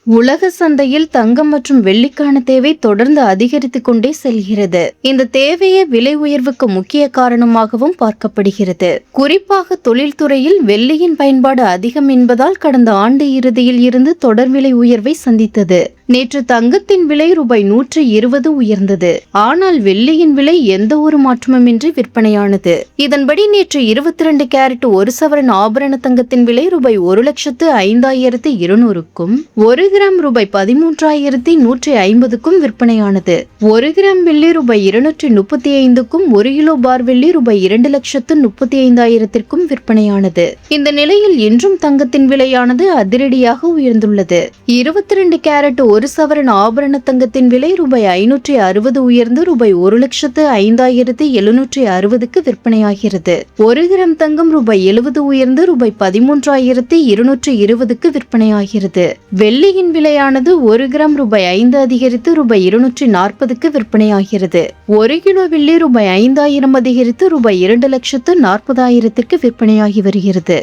உலக சந்தையில் தங்கம் மற்றும் வெள்ளிக்கான தேவை தொடர்ந்து அதிகரித்துக் கொண்டே செல்கிறது. இந்த தேவையே விலை உயர்வுக்கு முக்கிய காரணமாகவும் பார்க்கப்படுகிறது. குறிப்பாக தொழில்துறையில் வெள்ளியின் பயன்பாடு அதிகம் என்பதால் கடந்த ஆண்டு இறுதியில் இருந்து தொடர் விலை உயர்வை சந்தித்தது. நேற்று தங்கத்தின் விலை ரூபாய் 120 உயர்ந்தது. ஆனால் வெள்ளியின் விலை எந்த ஒரு மாற்றமுமின்றி விற்பனையானது. இதன்படி நேற்று 22 கேரட் 1 சவரன் ஆபரண தங்கத்தின் விலை ரூபாய் 1,05,200க்கும் 1 கிராம் ரூபாய் 13,150க்கும் விற்பனையானது. 1 கிராம் வெள்ளி ரூபாய் 235க்கும் 1 கிலோ பார் வெள்ளி ரூபாய் 2,35,000க்கும் விற்பனையானது. இந்த நிலையில் இன்றும் தங்கத்தின் விலையானது அதிரடியாக உயர்ந்துள்ளது. 22 கேரட் 1 சவரன் ஆபரண தங்கத்தின் விலை ரூபாய் 560 உயர்ந்து ரூபாய் 1,07,760க்கு விற்பனையாகிறது. 1 கிராம் தங்கம் ரூபாய் 70 உயர்ந்து ரூபாய் 13,220க்கு விற்பனையாகிறது. வெள்ளியின் விலையானது 1 கிராம் ரூபாய் 5 அதிகரித்து ரூபாய் 240க்கு விற்பனையாகிறது. 1 கிலோ வெள்ளி ரூபாய் 5,000 அதிகரித்து ரூபாய் 2,40,000க்கு விற்பனையாகி வருகிறது.